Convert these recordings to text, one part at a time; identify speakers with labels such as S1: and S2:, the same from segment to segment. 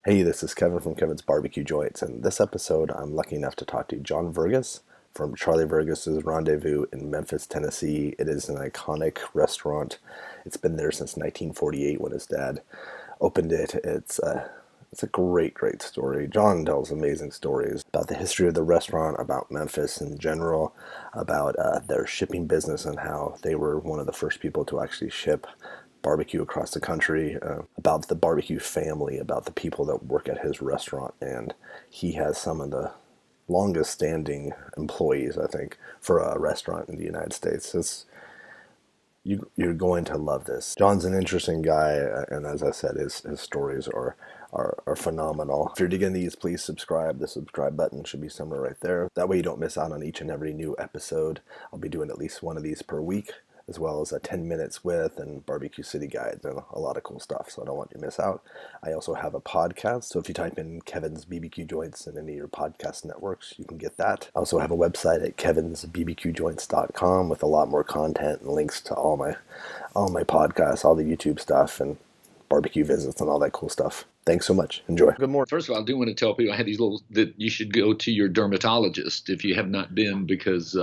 S1: Hey, this is Kevin from Kevin's BBQ Joints, and this episode I'm lucky enough to talk to John Vergos from Charlie Vergos Rendezvous in Memphis, Tennessee. It is an iconic restaurant. It's been there since 1948 when his dad opened it. It's a great story. John tells amazing stories about the history of the restaurant, about Memphis in general, about their shipping business and how they were one of the first people to actually ship barbecue across the country, about the barbecue family, about the people that work at his restaurant. And he has some of the longest standing employees, I think, for a restaurant in the United States. You're going to love this. John's an interesting guy, and as I said, his stories are phenomenal. If you're digging these, please subscribe. The subscribe button should be somewhere right there. That way you don't miss out on each and every new episode. I'll be doing at least one of these per week, as well as a 10 minutes with and barbecue city guides and a lot of cool stuff. So I don't want you to miss out. I also have a podcast. So if you type in Kevin's BBQ Joints in any of your podcast networks, you can get that. I also have a website at kevinsbbqjoints.com with a lot more content and links to all my podcasts, all the YouTube stuff and barbecue visits and all that cool stuff. Thanks so much. Enjoy. Good morning.
S2: First of all, I do want to tell people I have these little that you should go to your dermatologist if you have not been, because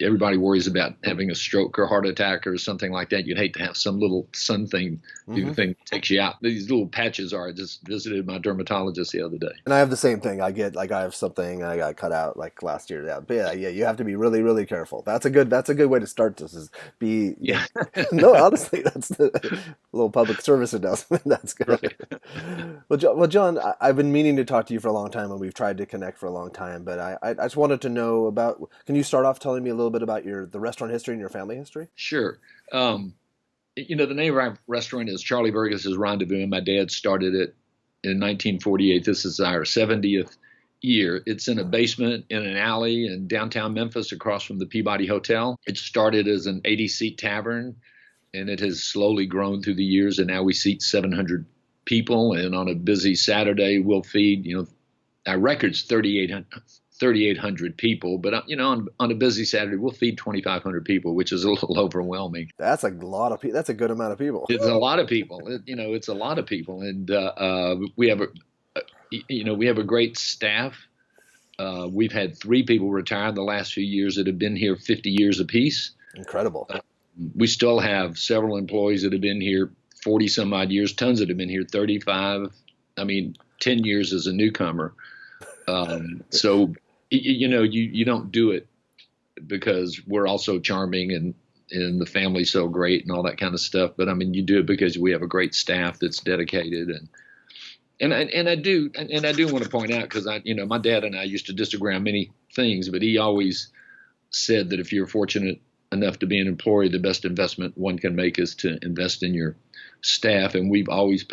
S2: everybody worries about having a stroke or heart attack or something like that. You'd hate to have some little sun thing, thing that takes you out. These little patches are. I just visited my dermatologist the other day.
S1: And I have the same thing. I have something I got cut out like last year. Yeah, but yeah, you have to be really careful. That's a good way to start this. Is be no, honestly, that's the little public service announcement. That's good. Right. Well, John, I've been meaning to talk to you for a long time, and we've tried to connect for a long time. But I just wanted to know about. Can you start off telling me a little bit about the restaurant history and your family history?
S2: Sure. The name of our restaurant is Charlie Vergos Rendezvous, and my dad started it in 1948. This is our 70th year. It's in a basement in an alley in downtown Memphis across from the Peabody Hotel. It started as an 80-seat tavern, and it has slowly grown through the years, and now we seat 700 people. And on a busy Saturday, we'll feed, our record's 3,800 people, but on a busy Saturday, we'll feed 2,500 people, which is a little overwhelming.
S1: That's a lot of people. That's a good amount of people.
S2: It's a lot of people. It's a lot of people, and we have a great staff. We've had 3 people retire in the last few years that have been here 50 years apiece.
S1: Incredible.
S2: We still have several employees that have been here 40 some odd years. Tons that have been here 35. 10 years as a newcomer. So. You don't do it because we're also charming and the family's so great and all that kind of stuff. But you do it because we have a great staff that's dedicated and I do want to point out, because my dad and I used to disagree on many things, but he always said that if you're fortunate enough to be an employee, the best investment one can make is to invest in your staff. And we've always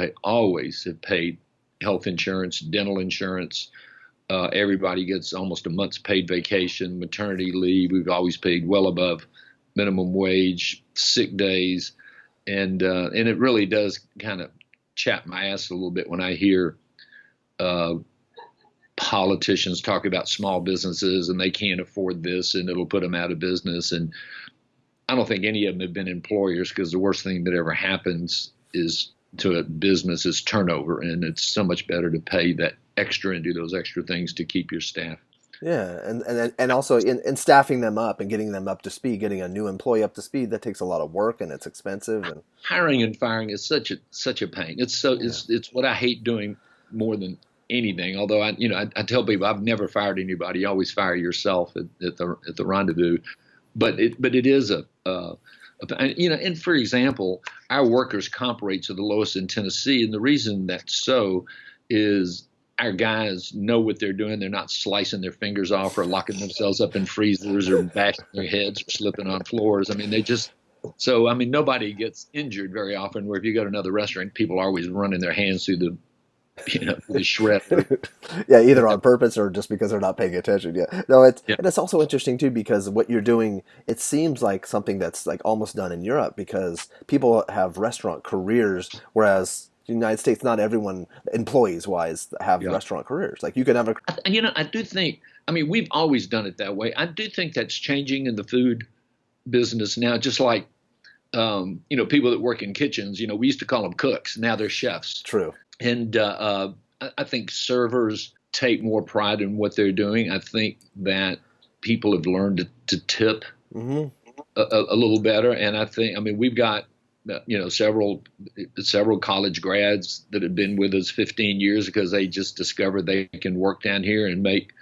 S2: have paid health insurance, dental insurance. Everybody gets almost a month's paid vacation, maternity leave. We've always paid well above minimum wage, sick days, and it really does kind of chap my ass a little bit when I hear politicians talk about small businesses and they can't afford this and it'll put them out of business. And I don't think any of them have been employers, because the worst thing that ever happens is to a business is turnover, and it's so much better to pay that extra and do those extra things to keep your staff.
S1: Yeah, and also in staffing them up and getting them up to speed, getting a new employee up to speed, that takes a lot of work and it's expensive. And
S2: hiring and firing is such a pain. It's what I hate doing more than anything. Although I tell people I've never fired anybody. You always fire yourself at the Rendezvous. But it is and for example, our workers' comp rates are the lowest in Tennessee, and the reason that's so is our guys know what they're doing. They're not slicing their fingers off or locking themselves up in freezers or bashing their heads or slipping on floors. Nobody gets injured very often, where if you go to another restaurant, people are always running their hands through the shred.
S1: Yeah, either on purpose or just because they're not paying attention. Yeah, no, and it's also interesting too, because what you're doing, it seems like something that's like almost done in Europe, because people have restaurant careers, whereas in the United States, not everyone, employees wise, have restaurant careers. Like you can have
S2: I do think. We've always done it that way. I do think that's changing in the food business now, just like people that work in kitchens, we used to call them cooks. Now they're chefs.
S1: True.
S2: And I think servers take more pride in what they're doing. I think that people have learned to tip
S1: Mm-hmm.
S2: a little better. And we've got, several college grads that have been with us 15 years because they just discovered they can work down here and make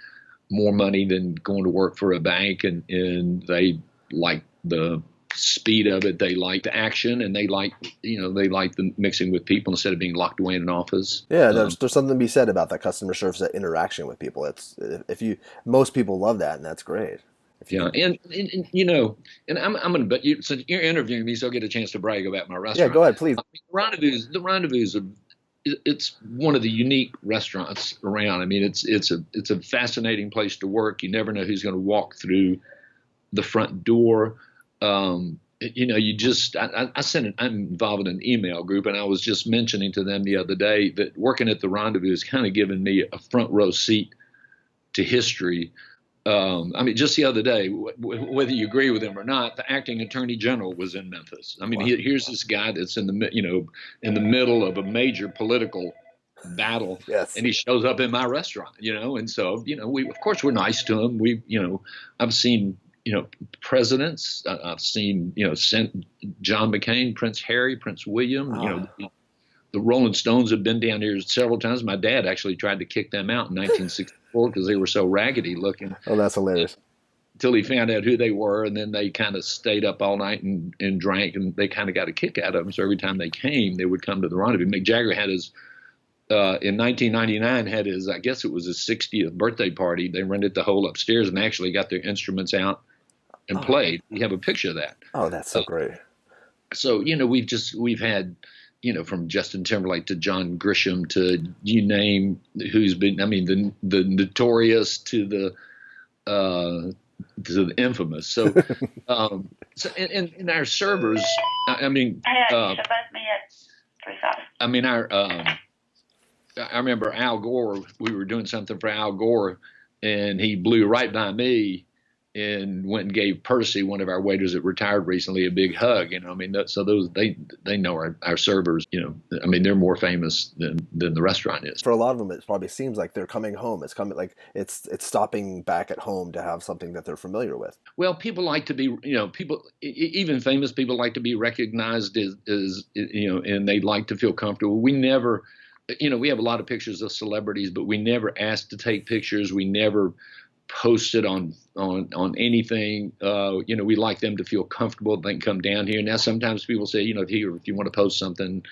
S2: more money than going to work for a bank. And they like the speed of it. They like the action, and they like the mixing with people instead of being locked away in an office.
S1: Yeah, there's something to be said about that customer service, that interaction with people. Most people love that, and that's great.
S2: Yeah, and I'm going to bet you, since you're interviewing me, so I'll get a chance to brag about my restaurant.
S1: Yeah, go ahead, please.
S2: The Rendezvous, it's one of the unique restaurants around. I mean, it's a fascinating place to work. You never know who's going to walk through the front door. I'm involved in an email group, and I was just mentioning to them the other day that working at the Rendezvous has kind of given me a front row seat to history. Just the other day, whether you agree with him or not, the acting attorney general was in Memphis. I mean,
S1: Wow.
S2: Here's this guy that's in the middle of a major political battle,
S1: Yes.
S2: and he shows up in my restaurant, and so, of course we're nice to him. I've seen, presidents, I've seen, John McCain, Prince Harry, Prince William, the Rolling Stones have been down here several times. My dad actually tried to kick them out in 1964 because they were so raggedy looking.
S1: Oh, that's hilarious.
S2: Until he found out who they were, and then they kind of stayed up all night and drank, and they kind of got a kick out of them. So every time they came, they would come to the Rendezvous. Mick Jagger had his, in 1999, had his, I guess it was his 60th birthday party. They rented the whole upstairs and actually got their instruments out and played. We have a picture of that.
S1: Oh, that's so great.
S2: So, we've had, from Justin Timberlake to John Grisham to you name who's been, the notorious to the infamous. So, and our servers,
S3: I
S2: remember Al Gore, we were doing something for Al Gore, and he blew right by me and went and gave Percy, one of our waiters that retired recently, a big hug. So those, they know our servers, they're more famous than the restaurant is.
S1: For a lot of them, it probably seems like they're coming home. It's coming, like it's stopping back at home to have something that they're familiar with.
S2: Well, people like to be, even famous people like to be recognized as and they like to feel comfortable. We never, we have a lot of pictures of celebrities, but we never ask to take pictures. We never post it on anything. We like them to feel comfortable. They can come down here. Now, sometimes people say, if you want to post something,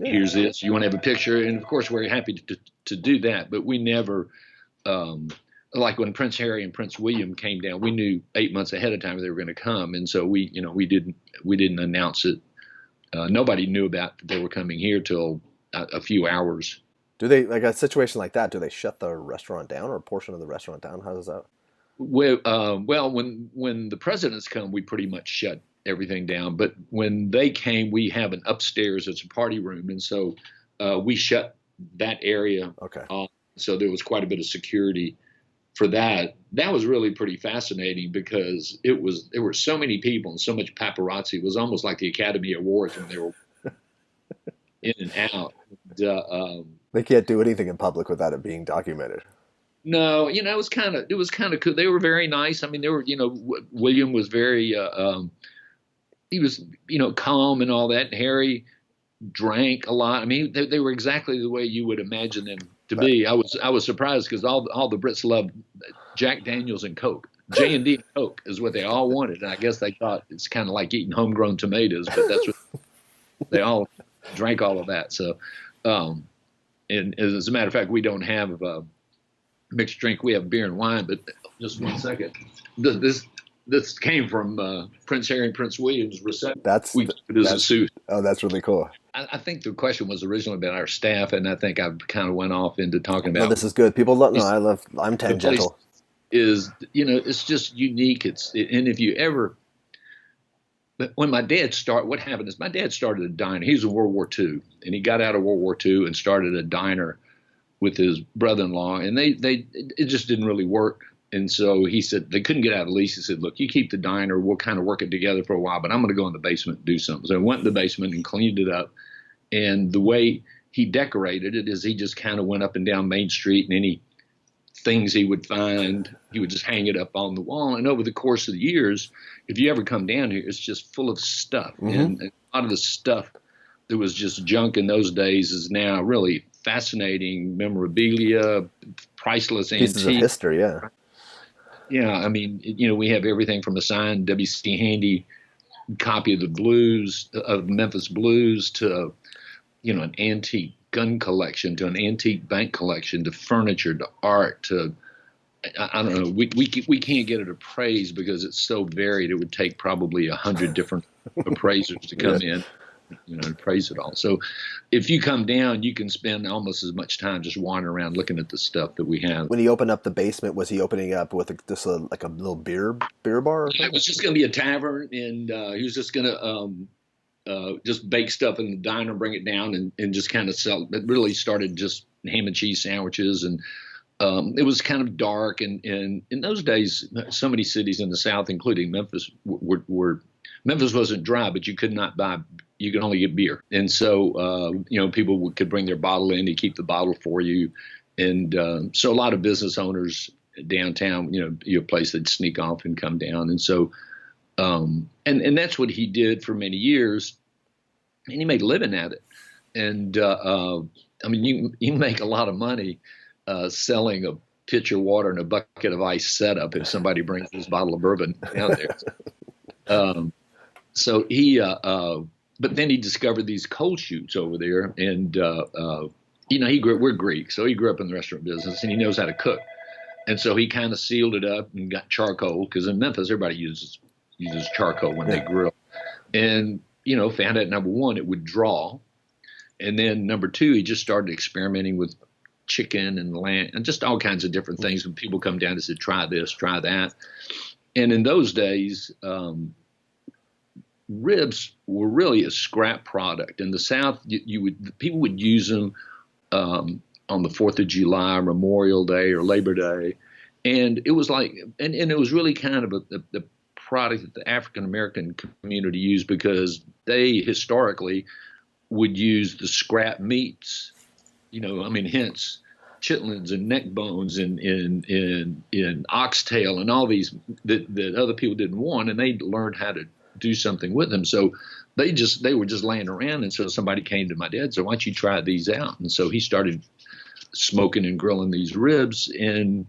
S2: here's this. You want to have a picture, and of course, we're happy to do that. But we never, like when Prince Harry and Prince William came down, we knew 8 months ahead of time they were going to come, and so we didn't announce it. Nobody knew about that they were coming here till a few hours.
S1: Do they, like a situation like that, do they shut the restaurant down or a portion of the restaurant down? How does that?
S2: Well, when the presidents come, we pretty much shut everything down. But when they came, we have an upstairs. It's a party room, and so we shut that area off. So there was quite a bit of security for that. That was really pretty fascinating because there were so many people and so much paparazzi. It was almost like the Academy Awards when they were in and out.
S1: They can't do anything in public without it being documented.
S2: No, it was kind of cool. They were very nice. They were, William was very, he was, calm and all that. Harry drank a lot. They were exactly the way you would imagine them to be. I was surprised because all the Brits loved Jack Daniels and Coke. J&D and Coke is what they all wanted. And I guess they thought it's kind of like eating homegrown tomatoes, but that's what they all drank all of that. So, and as a matter of fact, we don't have mixed drink. We have beer and wine. But just one second, this came from Prince Harry and Prince William's reception. We took it as a suit.
S1: Oh, that's really cool.
S2: I think the question was originally about our staff, and I think I kind of went off into talking about.
S1: No, this is good. People love. No, I'm tangential.
S2: It's just unique. And if you ever. But when my dad started, what happened is my dad started a diner. He was in World War II, and he got out of World War II and started a diner with his brother-in-law, and it just didn't really work And so he said they couldn't get out of the lease. He said, "Look, you keep the diner. We'll kind of work it together for a while, but I'm going to go in the basement and do something." So I went in the basement and cleaned it up. And the way he decorated it is he just kind of went up and down Main Street, and any things he would find, he would just hang it up on the wall. And over the course of the years, if you ever come down here, it's just full of stuff. And a lot of the stuff that was just junk in those days is now really fascinating memorabilia, priceless antiques.
S1: Pieces of history, yeah.
S2: Yeah, I mean, we have everything from a signed W.C. Handy copy of the blues, of Memphis blues, to, an antique gun collection, to an antique bank collection, to furniture, to art, to, I don't know, we can't get it appraised because it's so varied. It would take probably 100 different appraisers to come in, and appraise it all. So if you come down, you can spend almost as much time just wandering around looking at the stuff that we have.
S1: When he opened up the basement, was he opening up with just like a little beer bar? Or
S2: it was just going to be a tavern, and he was just going to just bake stuff in the diner, bring it down, and just kind of sell. It really started just ham and cheese sandwiches, and it was kind of dark. And in those days, so many cities in the South, including Memphis, were Memphis wasn't dry, but you could not buy. You could only get beer, and so people could bring their bottle in. They keep the bottle for you, and so a lot of business owners downtown, your place, they'd sneak off and come down, and so and that's what he did for many years, and he made a living at it. And I mean, you make a lot of money selling a pitcher of water and a bucket of ice setup if somebody brings this bottle of bourbon down there. So he, but then he discovered these coal chutes over there, and we're Greek, so he grew up in the restaurant business, and he knows how to cook, and so he kind of sealed it up and got charcoal, because in Memphis everybody uses charcoal when they grill, and found out, number one, it would draw, and then number two, he just started experimenting with chicken and lamb and just all kinds of different things. When people come down and said, "Try this, try that," and in those days, ribs were really a scrap product. In the South, people would use them on the 4th of July, Memorial Day, or Labor Day, and it was like, and it was really kind of the product that the African American community used, because they historically would use the scrap meats, hence chitlins and neck bones and oxtail and all these that other people didn't want, and they learned how to do something with them. So they were just laying around, and so somebody came to my dad and said, "Why don't you try these out?" And so he started smoking and grilling these ribs. And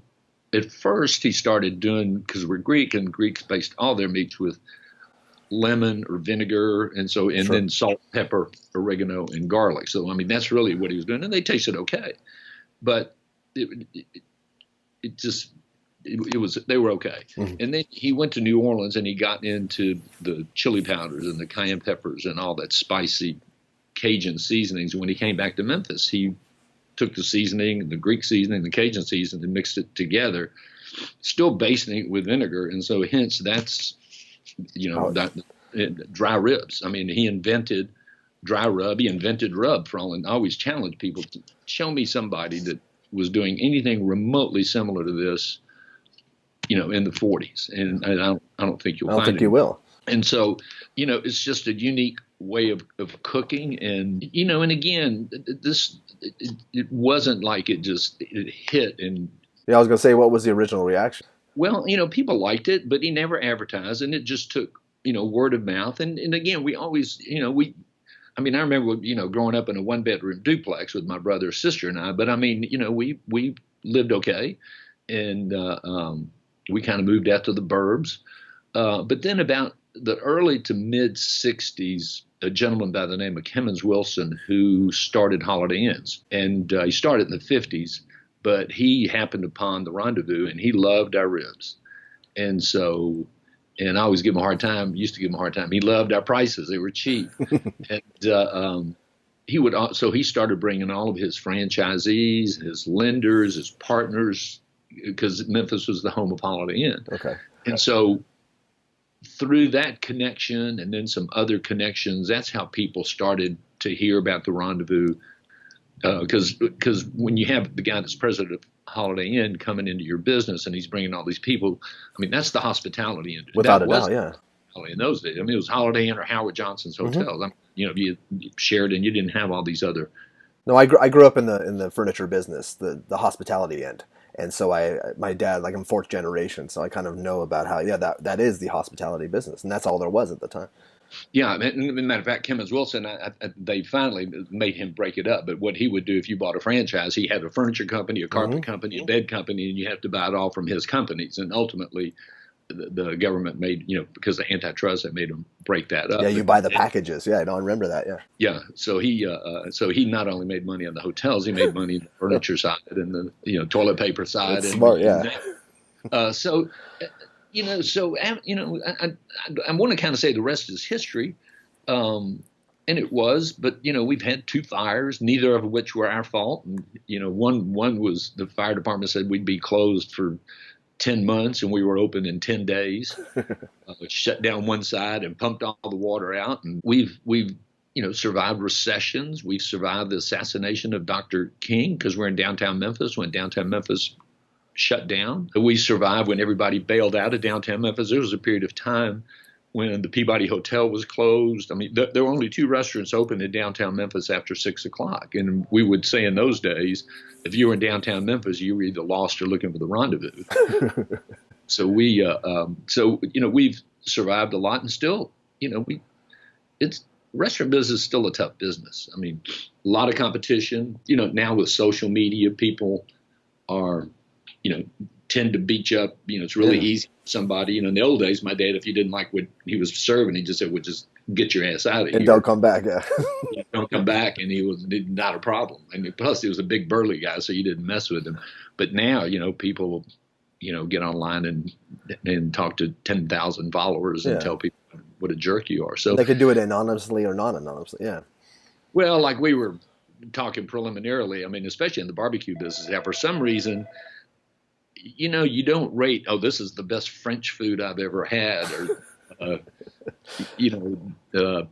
S2: at first he started doing, because we're Greek, and Greeks based all their meats with lemon or vinegar, and then salt, pepper, oregano, and garlic. So I mean, that's really what he was doing, and they tasted okay, but they were okay. Mm-hmm. And then he went to New Orleans, and he got into the chili powders and the cayenne peppers and all that spicy Cajun seasonings. And when he came back to Memphis, he took the seasoning, the Greek seasoning, the Cajun seasoning, and mixed it together, still basting it with vinegar. And so hence that's, dry ribs. I mean, he invented dry rub. He invented rub for all. And I always challenge people to show me somebody that was doing anything remotely similar to this, in the 40s. And I don't think you'll find it. I don't think
S1: you will.
S2: And so, it's just a unique way of cooking. And, and again, it wasn't like it hit. And
S1: yeah, I was going to say, what was the original reaction?
S2: Well, people liked it, but he never advertised, and it just took, word of mouth. And again, we always, I remember, growing up in a 1-bedroom duplex with my brother, sister, and I, but I mean, we lived okay. And we kind of moved out to the burbs. But then about the early to mid 60s, a gentleman by the name of Kemmons Wilson, who started Holiday Inns, and he started in the 50s, but he happened upon the Rendezvous, and he loved our ribs. And so, and I always give him a hard time, used to give him a hard time. He loved our prices. They were cheap. And so he started bringing all of his franchisees, his lenders, his partners, because Memphis was the home of Holiday Inn.
S1: Okay.
S2: And so through that connection and then some other connections, that's how people started to hear about the Rendezvous. Because when you have the guy that's president of Holiday Inn coming into your business and he's bringing all these people, I mean, that's the hospitality industry.
S1: Without
S2: That
S1: a
S2: was
S1: doubt, yeah.
S2: in those days. I mean, it was Holiday Inn or Howard Johnson's
S1: Hmm.
S2: hotels. I mean, you Sheraton, you didn't have all these other.
S1: No, I grew up in the furniture business, the hospitality end, and so my dad, like, I'm fourth generation, so I kind of know about how, yeah, that is the hospitality business, and that's all there was at the time.
S2: Yeah, as a matter of fact, Kemmons Wilson, they finally made him break it up. But what he would do if you bought a franchise, he had a furniture company, a carpet
S1: Hmm.
S2: company, a bed company, and you have to buy it all from his companies. And ultimately, the government made, because of antitrust, that made him break that
S1: Yeah,
S2: up.
S1: you buy the packages. Yeah, I don't remember that. Yeah,
S2: Yeah, so he not only made money on the hotels, he made money on the furniture side and the toilet paper side
S1: that's
S2: and
S1: smart.
S2: you
S1: Yeah.
S2: name so I want to kind of say the rest is history, and it was, but we've had two fires, neither of which were our fault, and one was the fire department said we'd be closed for 10 months and we were open in 10 days. Shut down one side and pumped all the water out. And we've survived recessions. We've survived the assassination of Dr. King because we're in downtown Memphis when downtown Memphis shut down. We survived when everybody bailed out of downtown Memphis. There was a period of time when the Peabody Hotel was closed. I mean, there were only two restaurants open in downtown Memphis after 6 o'clock. And we would say in those days, if you were in downtown Memphis, you were either lost or looking for the rendezvous. So we've survived a lot, and still, it's restaurant business is still a tough business. I mean, a lot of competition. Now with social media, people are, tend to beat you up. It's really easy for somebody. In the old days, my dad, if you didn't like what he was serving, he just said, "Well, just get your ass out of here
S1: And don't come back. Yeah.
S2: don't come back," and he was not a problem. And plus, he was a big burly guy, so you didn't mess with him. But now, people get online and talk to 10,000 followers and
S1: Yeah.
S2: tell people what a jerk you are. So
S1: They could do it anonymously or non-anonymously. Yeah.
S2: well, like we were talking preliminarily, I mean, especially in the barbecue business, now for some reason, you don't rate, oh, this is the best French food I've ever had, or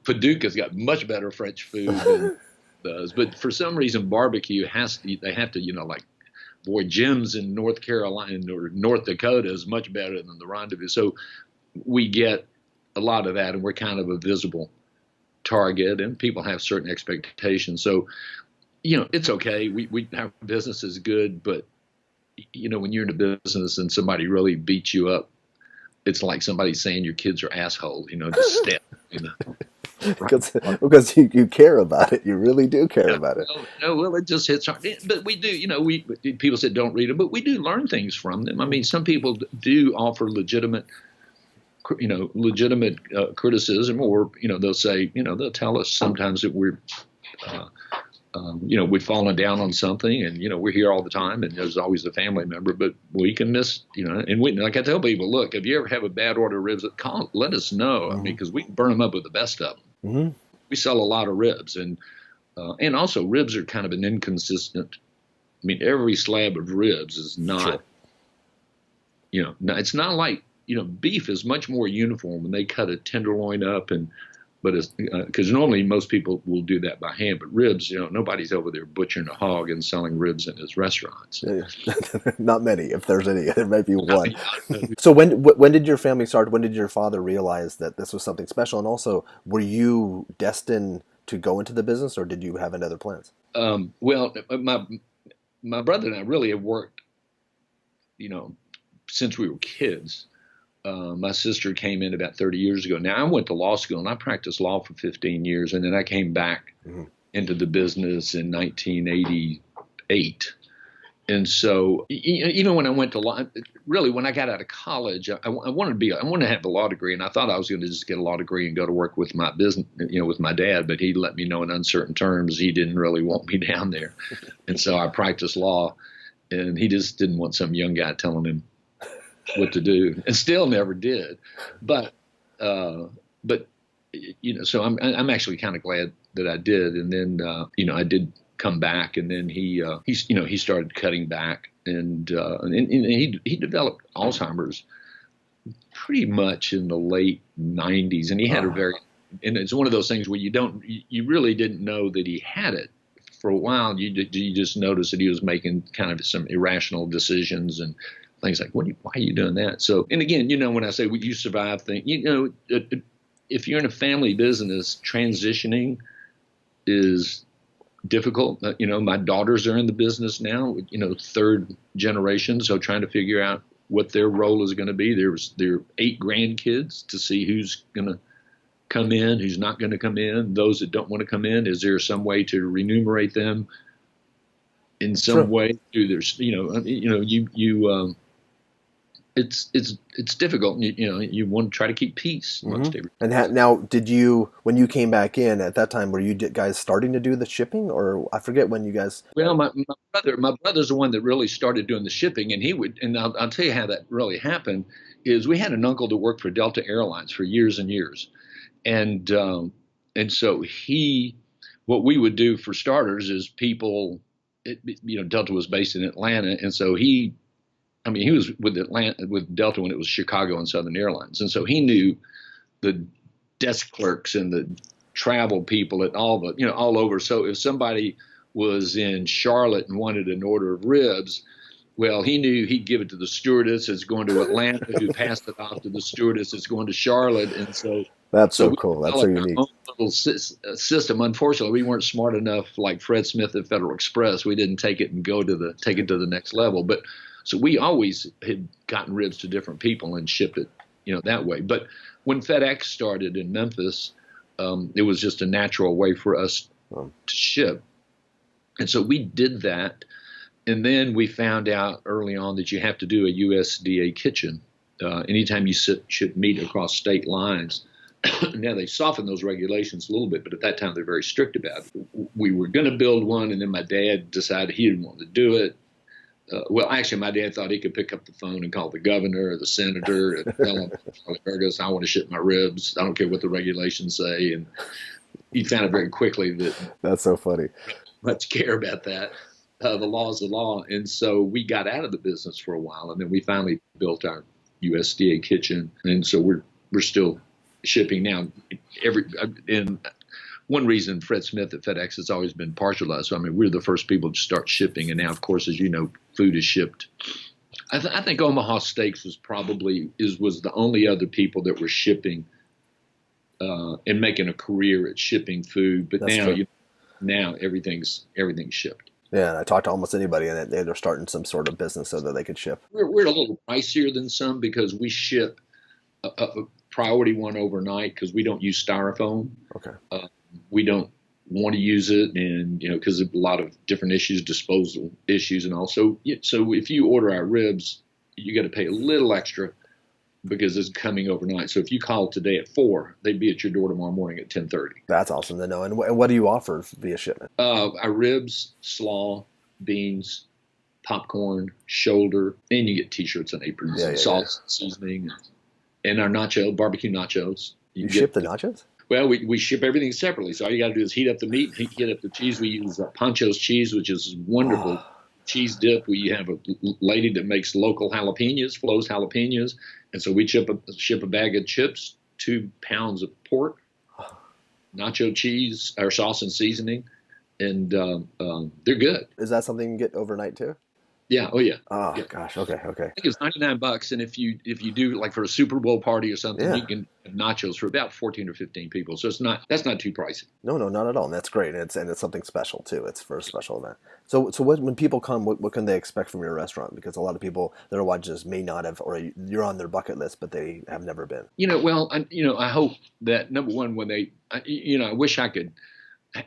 S2: Paducah's got much better French food than it does. But for some reason, barbecue they have to, like, boy, Jim's in North Carolina or North Dakota is much better than the Rendezvous. So we get a lot of that, and we're kind of a visible target, and people have certain expectations. So, it's okay. Our business is good, but when you're in a business and somebody really beats you up, it's like somebody saying your kids are assholes. Just step.
S1: Because you care about it. You really do care about it.
S2: No, well, it just hits hard. But we do, people said don't read them, but we do learn things from them. I mean, some people do offer legitimate criticism, or, they'll say, they'll tell us sometimes that we're, we've fallen down on something, and, we're here all the time, and there's always a family member, but we can miss, and like I tell people, look, if you ever have a bad order of ribs, let us know. I mean, because we can burn them up with the best of them.
S1: Mm-hmm.
S2: We sell a lot of ribs, and also ribs are kind of an inconsistent. I mean, every slab of ribs is not,
S1: Sure.
S2: It's not like, beef is much more uniform when they cut a tenderloin up, but it's because normally most people will do that by hand, but ribs, nobody's over there butchering a hog and selling ribs in his restaurants.
S1: Yeah. Not many, if there's any. There may be one. So when did your family start? When did your father realize that this was something special? And also, were you destined to go into the business, or did you have other plans?
S2: Well, my brother and I really have worked, since we were kids. My sister came in about 30 years ago. Now, I went to law school and I practiced law for 15 years, and then I came back into the business in 1988. And so, even when I went to law, really, when I got out of college, I wanted to have a law degree, and I thought I was going to just get a law degree and go to work with my business, with my dad. But he let me know in uncertain terms he didn't really want me down there, and so I practiced law, and he just didn't want some young guy telling him what to do, and still never did. But so I'm actually kind of glad that I did. And then I did come back, and then he started cutting back, and he developed Alzheimer's pretty much in the late 90s, and he had and it's one of those things where you really didn't know that he had it for a while, you just noticed that he was making kind of some irrational decisions and things like, why are you doing that? So, and again, when I say you survive things, if you're in a family business, transitioning is difficult. My daughters are in the business now, third generation. So trying to figure out what their role is going to be. There are 8 grandkids to see who's going to come in, who's not going to come in. Those that don't want to come in, is there some way to remunerate them in some way through their, it's difficult. You want to try to keep peace amongst everybody.
S1: And now, when you came back in at that time, were you guys starting to do the shipping, or I forget when you guys?
S2: Well, my brother's the one that really started doing the shipping, and I'll tell you how that really happened. Is we had an uncle that worked for Delta Airlines for years and years, and so what we would do for starters is Delta was based in Atlanta, and so he was with Delta when it was Chicago and Southern Airlines. And so he knew the desk clerks and the travel people at all over. So if somebody was in Charlotte and wanted an order of ribs, well, he knew he'd give it to the stewardess. It's going to Atlanta, who passed it off to the stewardess. It's going to Charlotte. And so
S1: that's so cool. That's so unique.
S2: Our own little system. Unfortunately, we weren't smart enough, like Fred Smith at Federal Express. We didn't take it to the next level. But so we always had gotten ribs to different people and shipped it, that way. But when FedEx started in Memphis, it was just a natural way for us to ship. And so we did that. And then we found out early on that you have to do a USDA kitchen anytime you ship meat across state lines. Now they softened those regulations a little bit, but at that time they're very strict about it. We were going to build one, and then my dad decided he didn't want to do it. Actually, my dad thought he could pick up the phone and call the governor or the senator and tell him, Charlie Vergos, I want to ship my ribs. I don't care what the regulations say. And he found out very quickly that
S1: that's so funny.
S2: Much care about that. The law is the law. And so we got out of the business for a while, and then we finally built our USDA kitchen. And so we're still shipping now. And one reason Fred Smith at FedEx has always been partial to us. So, we're the first people to start shipping. And now, of course, as you know, food is shipped. I think Omaha Steaks was the only other people that were shipping and making a career at shipping food. But now everything's shipped.
S1: Yeah, and I talked to almost anybody, and they're starting some sort of business so that they could ship.
S2: We're a little pricier than some because we ship a priority one overnight because we don't use styrofoam.
S1: Okay.
S2: We don't want to use it, and because of a lot of different issues, disposal issues, and also, so if you order our ribs, you got to pay a little extra because it's coming overnight. So if you call today at 4, they'd be at your door tomorrow morning at 10:30.
S1: That's awesome to know. And what do you offer via shipment?
S2: Our ribs, slaw, beans, popcorn, shoulder, and you get T-shirts and aprons and sauce, seasoning, and our barbecue nachos.
S1: You ship the nachos?
S2: Well, we ship everything separately. So all you got to do is heat up the meat, heat up the cheese. We use Pancho's cheese, which is wonderful cheese dip. We have a lady that makes local jalapenos, Flo's jalapenos. And so we ship a bag of chips, 2 pounds of pork, nacho cheese, our sauce and seasoning, and they're good.
S1: Is that something you get overnight too?
S2: Yeah. Oh yeah.
S1: Oh
S2: yeah.
S1: Gosh. Okay.
S2: I think it's $99, and if you do like for a Super Bowl party or something, you can have nachos for about 14 or 15 people. So that's not too pricey.
S1: No, not at all. And that's great. And it's something special too. It's for a special event. So when people come, what can they expect from your restaurant? Because a lot of people that are watching this may not have, or you're on their bucket list, but they have never been.
S2: I hope that number one, when I wish I could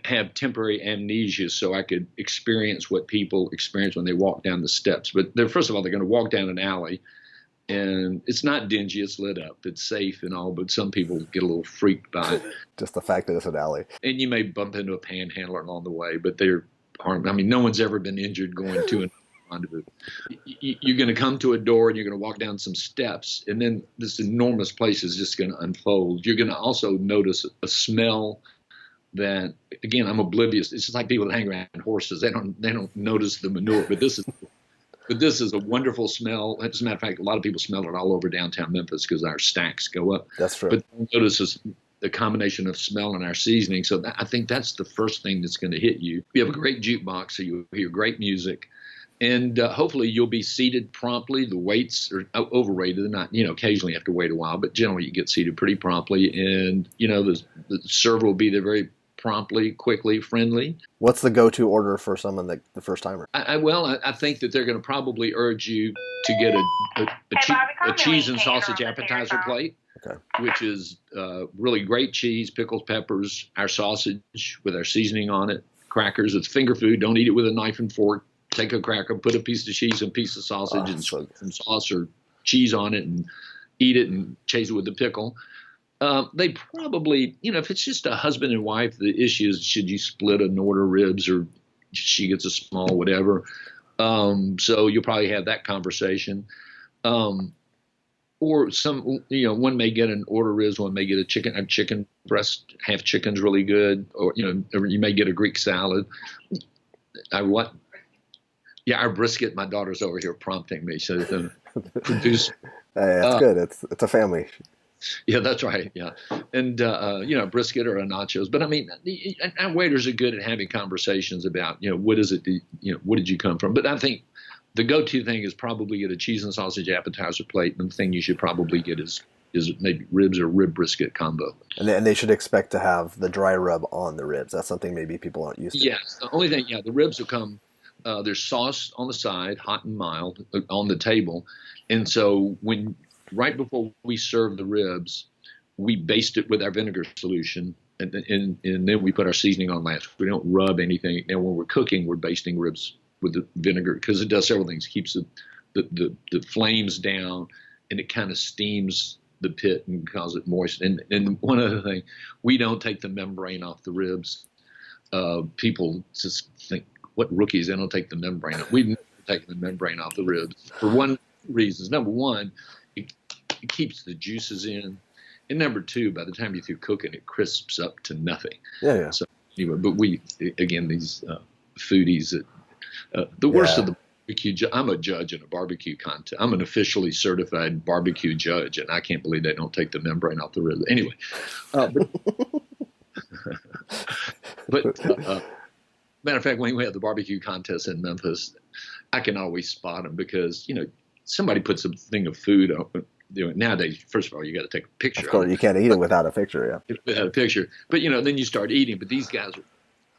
S2: have temporary amnesia so I could experience what people experience when they walk down the steps. But first of all, they're going to walk down an alley, and it's not dingy, it's lit up, it's safe and all, but some people get a little freaked by it.
S1: Just the fact that it's an alley.
S2: And you may bump into a panhandler along the way, but they're harmed. No one's ever been injured going to an rendezvous. You're going to come to a door, and you're going to walk down some steps, and then this enormous place is just going to unfold. You're going to also notice a smell that, again, I'm oblivious. It's just like people that hang around horses. They don't notice the manure, but this is a wonderful smell. As a matter of fact, a lot of people smell it all over downtown Memphis because our stacks go up.
S1: That's true.
S2: But notice the combination of smell and our seasoning. So I think that's the first thing that's going to hit you. We have a great jukebox, so you'll hear great music. And hopefully you'll be seated promptly. The waits are overrated. They're not, occasionally you have to wait a while, but generally you get seated pretty promptly. And, the server will be there very promptly, quickly, friendly.
S1: What's the go-to order for someone the first timer?
S2: I think that they're going to probably urge you to get a cheese and sausage appetizer plate,
S1: okay,
S2: which is really great cheese, pickles, peppers, our sausage with our seasoning on it, crackers. It's finger food. Don't eat it with a knife and fork. Take a cracker, put a piece of cheese and a piece of sausage and some sauce or cheese on it and eat it and chase it with the pickle. They probably, if it's just a husband and wife, the issue is, should you split an order ribs or she gets a small whatever. So you'll probably have that conversation. Or one may get an order ribs, one may get a chicken breast, half chicken's really good. Or you may get a Greek salad. Yeah, our brisket. My daughter's over here prompting me to produce.
S1: Hey, that's good. It's a family.
S2: Yeah, that's right. Yeah, and brisket or a nachos. But I mean, our waiters are good at having conversations about what is it? What did you come from? But I think the go-to thing is probably get a cheese and sausage appetizer plate, and the thing you should probably get is maybe ribs or rib brisket combo.
S1: And they should expect to have the dry rub on the ribs. That's something maybe people aren't used to.
S2: Yes, the only thing. Yeah, the ribs will come. There's sauce on the side, hot and mild, on the table. And so right before we serve the ribs, we baste it with our vinegar solution. And then we put our seasoning on last. We don't rub anything. And when we're cooking, we're basting ribs with the vinegar because it does several things. It keeps the flames down, and it kind of steams the pit and causes it moist. And one other thing, we don't take the membrane off the ribs. People just think, what rookies, they don't take the membrane off. We've never taken the membrane off the ribs for one reason. Number one, it keeps the juices in. And number two, by the time you're through cooking, it crisps up to nothing.
S1: Yeah.
S2: So anyway, but these foodies, the worst of the barbecue, I'm a judge in a barbecue contest. I'm an officially certified barbecue judge, and I can't believe they don't take the membrane off the ribs. Anyway, matter of fact, when we have the barbecue contest in Memphis, I can always spot them because, somebody puts a thing of food up. Nowadays, first of all, you got to take a picture.
S1: Of course, you can't eat it without a picture, yeah.
S2: Without a picture. But, then you start eating. But these guys are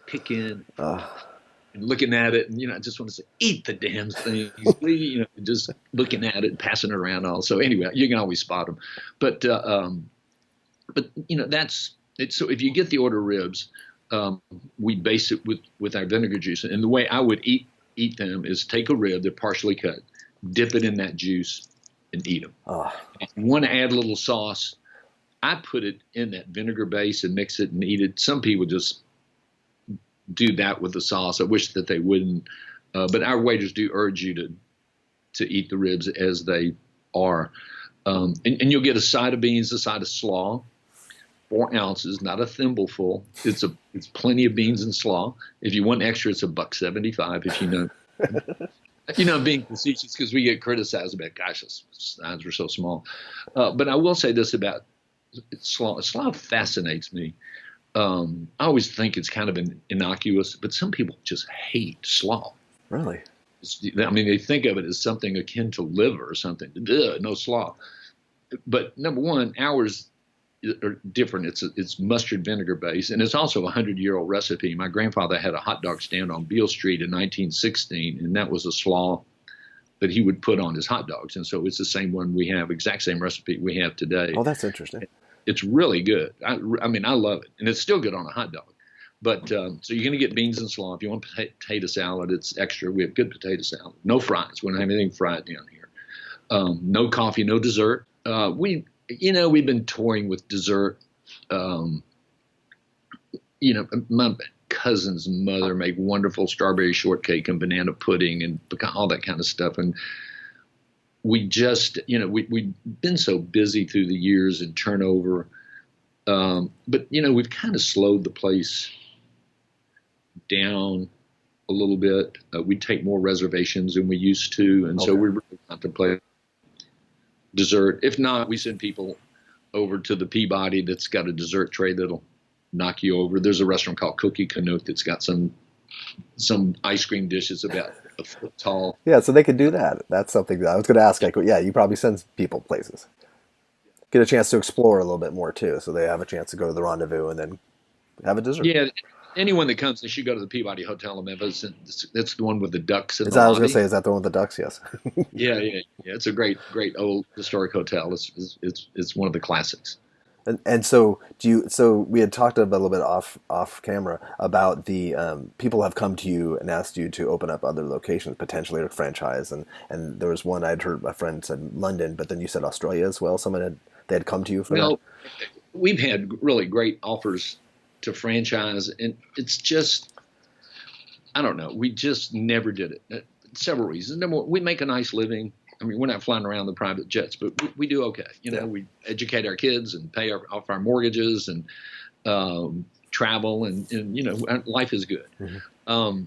S2: picking and looking at it. And, I just want to say, eat the damn thing. Just looking at it and passing it around all. So anyway, you can always spot them. But that's it. So if you get the order ribs, we base it with our vinegar juice. And the way I would eat them is take a rib, they're partially cut, dip it in that juice, and eat them. If you want to add a little sauce, I put it in that vinegar base and mix it and eat it. Some people just do that with the sauce. I wish that they wouldn't. But our waiters do urge you to eat the ribs as they are. And you'll get a side of beans, a side of slaw. 4 ounces, not a thimbleful. It's plenty of beans and slaw. If you want extra, it's $1.75. If you know, I'm being facetious because we get criticized about, gosh, the sides were so small. But I will say this about slaw. Slaw fascinates me. I always think it's kind of innocuous, but some people just hate slaw.
S1: Really?
S2: They think of it as something akin to liver or something. Ugh, no slaw. But number one, ours are different. It's mustard vinegar based, and it's also a 100-year-old recipe. My grandfather had a hot dog stand on Beale Street in 1916, and that was a slaw that he would put on his hot dogs. And so it's the same one we have, exact same recipe we have today.
S1: Oh, that's interesting.
S2: It's really good. I love it, and it's still good on a hot dog. But so you're going to get beans and slaw. If you want potato salad, it's extra. We have good potato salad. No fries. We don't have anything fried down here. No coffee, no dessert. We've been toying with dessert. My cousin's mother made wonderful strawberry shortcake and banana pudding and all that kind of stuff. And we just, we've been so busy through the years and turnover. But we've kind of slowed the place down a little bit. We take more reservations than we used to. And so we're really contemplating dessert. If not, we send people over to the Peabody that's got a dessert tray that'll knock you over. There's a restaurant called Cookie Canuck that's got some ice cream dishes about a foot tall.
S1: Yeah, so they could do that. That's something that I was going to ask. Like, yeah, you probably send people places. Get a chance to explore a little bit more too, so they have a chance to go to the Rendezvous and then have a dessert.
S2: Yeah, anyone that comes, they should go to the Peabody Hotel in Memphis. And that's the one with the ducks in
S1: Is
S2: the
S1: that I was going to
S2: lobby.
S1: say? Is that the one with the ducks? Yes.
S2: Yeah. It's a great old historic hotel. It's one of the classics.
S1: And so So we had talked a little bit off camera about the people have come to you and asked you to open up other locations potentially or franchise. And there was one I'd heard my friend said London, but then you said Australia as well. They had come to you for that.
S2: Well, we've had really great offers to franchise, and it's just, I don't know, we just never did it. Several reasons. Number one, we make a nice living. I mean, we're not flying around the private jets, but we do okay. We educate our kids and pay off our mortgages and travel, and life is good. Mm-hmm.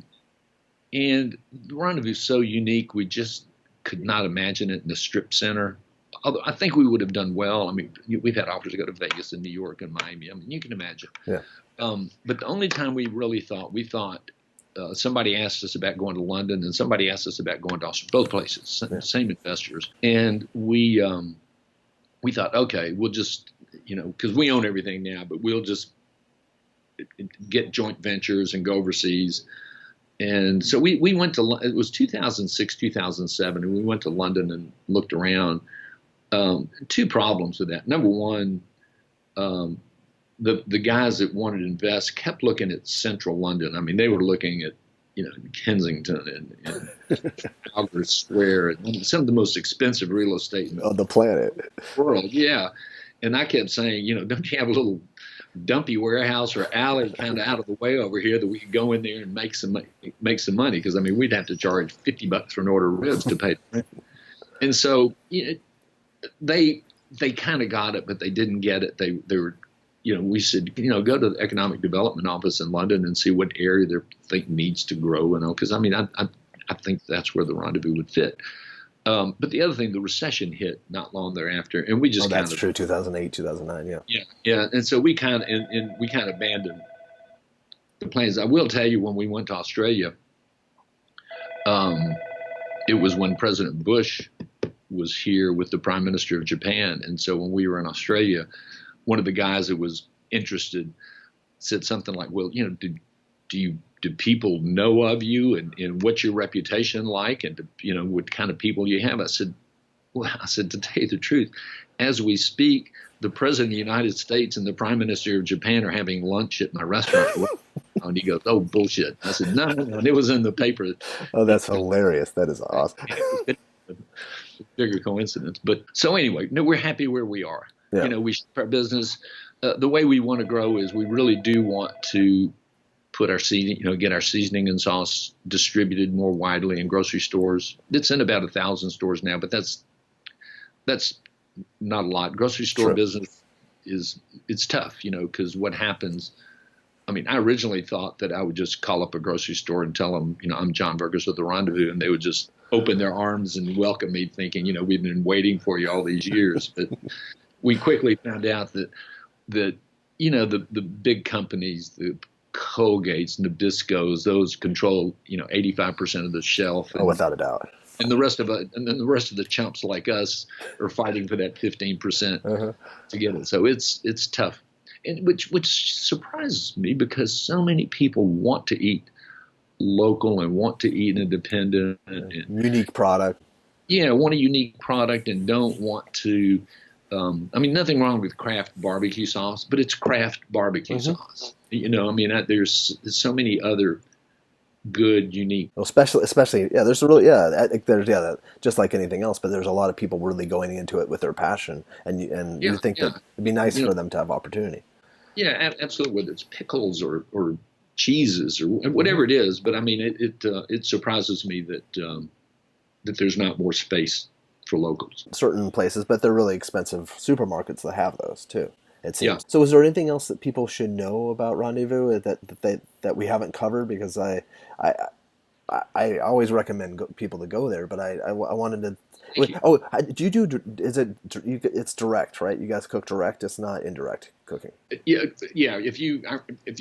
S2: And the Rendezvous is so unique, we just could not imagine it in the strip center. Although I think we would have done well. I mean, we've had offers to go to Vegas and New York and Miami. I mean, you can imagine.
S1: Yeah.
S2: But the only time we thought somebody asked us about going to London, and somebody asked us about going to Australia, both places, same investors. And we thought, okay, we'll just, because we own everything now, but we'll just get joint ventures and go overseas. And so we went to, it was 2006, 2007, and we went to London and looked around. Two problems with that. Number one, the guys that wanted to invest kept looking at central London. I mean, they were looking at, Kensington and Trafalgar Square, and some of the most expensive real estate
S1: on the planet.
S2: World. Yeah. And I kept saying, don't you have a little dumpy warehouse or alley kind of out of the way over here that we could go in there and make some money? Because, I mean, we'd have to charge $50 for an order of ribs to pay. And so they kind of got it, but they didn't get it. They were, we said, go to the economic development office in London and see what area they think needs to grow. Because I mean, I think that's where the Rendezvous would fit. But the other thing, the recession hit not long thereafter, and we just
S1: that's true. 2008, 2009, yeah.
S2: Yeah. And so we kind of abandoned the plans. I will tell you, when we went to Australia, it was when President Bush was here with the Prime Minister of Japan, and so when we were in Australia, one of the guys that was interested said something like, "Well, do people know of you, and what's your reputation like, and what kind of people you have?" I said, to tell you the truth, as we speak, the President of the United States and the Prime Minister of Japan are having lunch at my restaurant. And he goes, "Oh, bullshit." I said, No, and it was in the paper.
S1: Oh, that's hilarious. That is awesome.
S2: Bigger coincidence. But so anyway, no, we're happy where we are.
S1: Yeah.
S2: We our business. The way we want to grow is we really do want to put our seasoning, get our seasoning and sauce distributed more widely in grocery stores. It's in about 1,000 stores now, but that's not a lot. Grocery store business it's tough, because what happens. I mean, I originally thought that I would just call up a grocery store and tell them, I'm John Vergos with the Rendezvous, and they would just open their arms and welcome me, thinking, we've been waiting for you all these years. But we quickly found out that the big companies, the Colgates, Nabiscos, those control 85% of the shelf.
S1: And, without a doubt.
S2: And the rest of the chumps like us are fighting for that 15% to get it. So it's tough, and which surprises me, because so many people want to eat local and want to eat independent and
S1: unique product.
S2: Yeah, want a unique product and don't want to. I mean, nothing wrong with craft barbecue sauce, but it's craft barbecue sauce. There's so many other good, unique.
S1: Well, especially, yeah. There's just like anything else, but there's a lot of people really going into it with their passion, and you think that it'd be nice for them to have opportunity.
S2: Yeah, absolutely. Whether it's pickles or cheeses or whatever it is, but I mean, it surprises me that there's not more space for locals.
S1: Certain places, but they're really expensive supermarkets that have those too, it seems.
S2: Yeah.
S1: So is there anything else that people should know about Rendezvous that we haven't covered? Because I always recommend people to go there, but I wanted to.
S2: Thank you.
S1: Oh, do you do? Is it? It's direct, right? You guys cook direct. It's not indirect cooking.
S2: Yeah, yeah. If you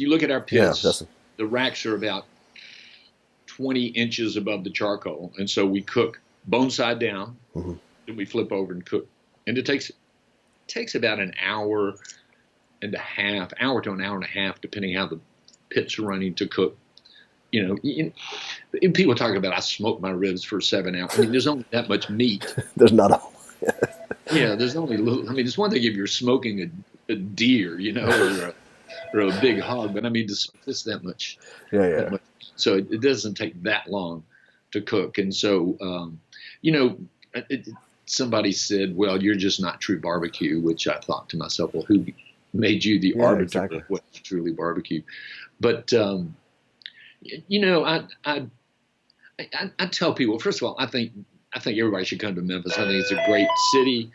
S2: look at our
S1: Yeah,
S2: pits, the racks are about 20 inches above the charcoal, and so we cook bone side down,
S1: mm-hmm.
S2: then we flip over and cook, and it takes about an hour and a half, hour to an hour and a half, depending how the pit's running to cook. People talk about I smoke my ribs for 7 hours. I mean, there's only that much meat.
S1: There's not a.
S2: Yeah, there's only little. I mean, it's one thing if you're smoking a deer, or a big hog, but I mean, just that much.
S1: Yeah,
S2: that much. So it doesn't take that long to cook, and so somebody said, "Well, you're just not true barbecue," which I thought to myself, "Well, who made you the arbiter of what's truly barbecue?" But I tell people, first of all, I think everybody should come to Memphis. I think it's a great city,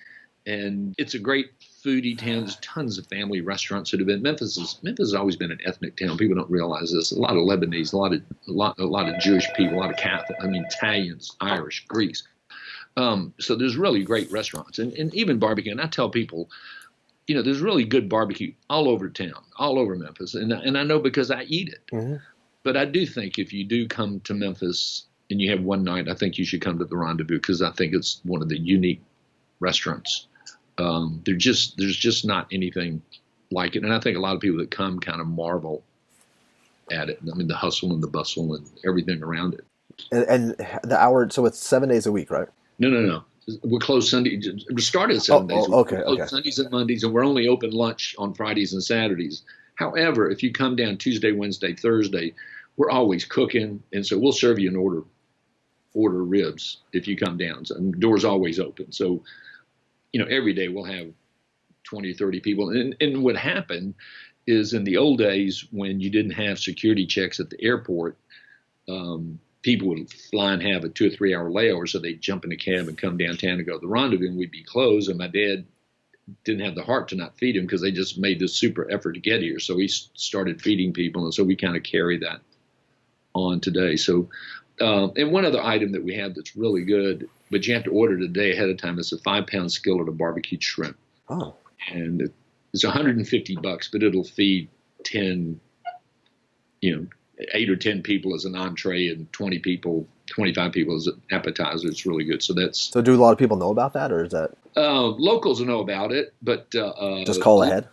S2: and it's a great foodie town. There's tons of family restaurants that have been. Memphis has always been an ethnic town. People don't realize this. A lot of Lebanese, a lot of Jewish people, a lot of Catholic. I mean, Italians, Irish, Greeks. So there's really great restaurants, and even barbecue. And I tell people, there's really good barbecue all over town, all over Memphis, and I know because I eat it.
S1: Mm-hmm.
S2: But I do think if you do come to Memphis and you have one night, I think you should come to the Rendezvous because I think it's one of the unique restaurants. There's just not anything like it, and I think a lot of people that come kind of marvel at it. I mean, the hustle and the bustle and everything around it.
S1: And the hour, so it's 7 days a week, right?
S2: No. We're closed Sunday. We started at 7 days.
S1: Okay.
S2: Sundays and Mondays, and we're only open lunch on Fridays and Saturdays. However, if you come down Tuesday, Wednesday, Thursday, we're always cooking, and so we'll serve you an order ribs if you come down. So, and the door's always open. So, every day we'll have 20 or 30 people. And what happened is in the old days when you didn't have security checks at the airport, people would fly and have a 2 or 3 hour layover, so they'd jump in a cab and come downtown and go to the Rendezvous, and we'd be closed. And my dad didn't have the heart to not feed them because they just made this super effort to get here. So he started feeding people, and so we kind of carry that on today. So, and one other item that we have that's really good, but you have to order it a day ahead of time, is a 5-pound skillet of barbecued shrimp.
S1: Oh.
S2: And it's $150, but it'll feed 8 or 10 people as an entree and 25 people as an appetizer. It's really good. So
S1: do a lot of people know about that, or is that?
S2: Locals know about it, but
S1: just call ahead.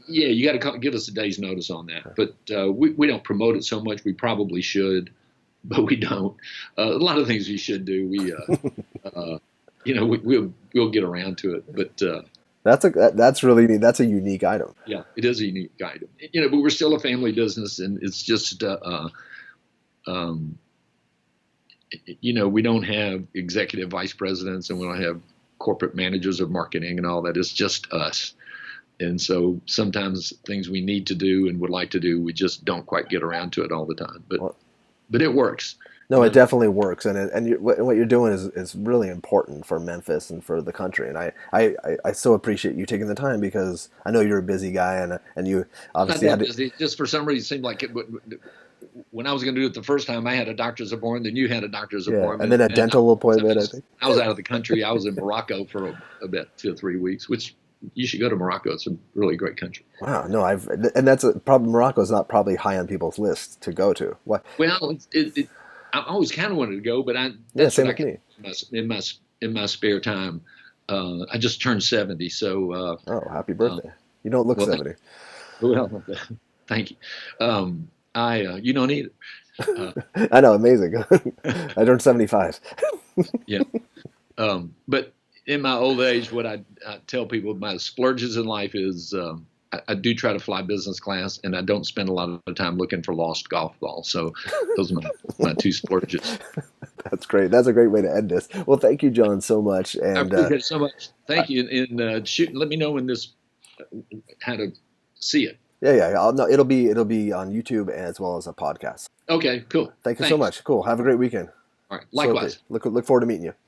S2: Yeah, you got to give us a day's notice on that. But we don't promote it so much. We probably should, but we don't. A lot of things we should do. We'll get around to it. But
S1: that's really neat. That's a unique item.
S2: Yeah, it is a unique item. But we're still a family business, and it's just we don't have executive vice presidents, and we don't have corporate managers of marketing and all that. It's just us. And so sometimes things we need to do and would like to do, we just don't quite get around to it all the time. But it works.
S1: No, it definitely works, and what you're doing is really important for Memphis and for the country. And I so appreciate you taking the time, because I know you're a busy guy, and you obviously had to.
S2: Just for some reason, it seemed like when I was going to do it the first time, I had a doctor's appointment, then you had a doctor's appointment,
S1: and then a dental appointment. I think
S2: I was out of the country. I was in Morocco for about 2 or 3 weeks, which. You should go to Morocco. It's a really great country.
S1: Wow, no, and that's probably Morocco's not probably high on people's list to go to. What?
S2: Well, I always kind of wanted to go, but
S1: same with me.
S2: In my spare time. I just turned 70, so.
S1: Happy birthday! You don't look 70.
S2: Well, thank you. You don't need it.
S1: I know, amazing. I turned 75.
S2: Yeah, but. In my old age, what I tell people, my splurges in life is I do try to fly business class, and I don't spend a lot of time looking for lost golf balls. So those are my 2 splurges.
S1: That's great. That's a great way to end this. Well, thank you, John, so much. And
S2: I appreciate it so much. Thank you. And let me know when how to see it.
S1: Yeah. No, it'll be on YouTube as well as a podcast.
S2: Okay, cool.
S1: Thank you so much. Cool. Have a great weekend.
S2: All right. Likewise.
S1: So, look forward to meeting you.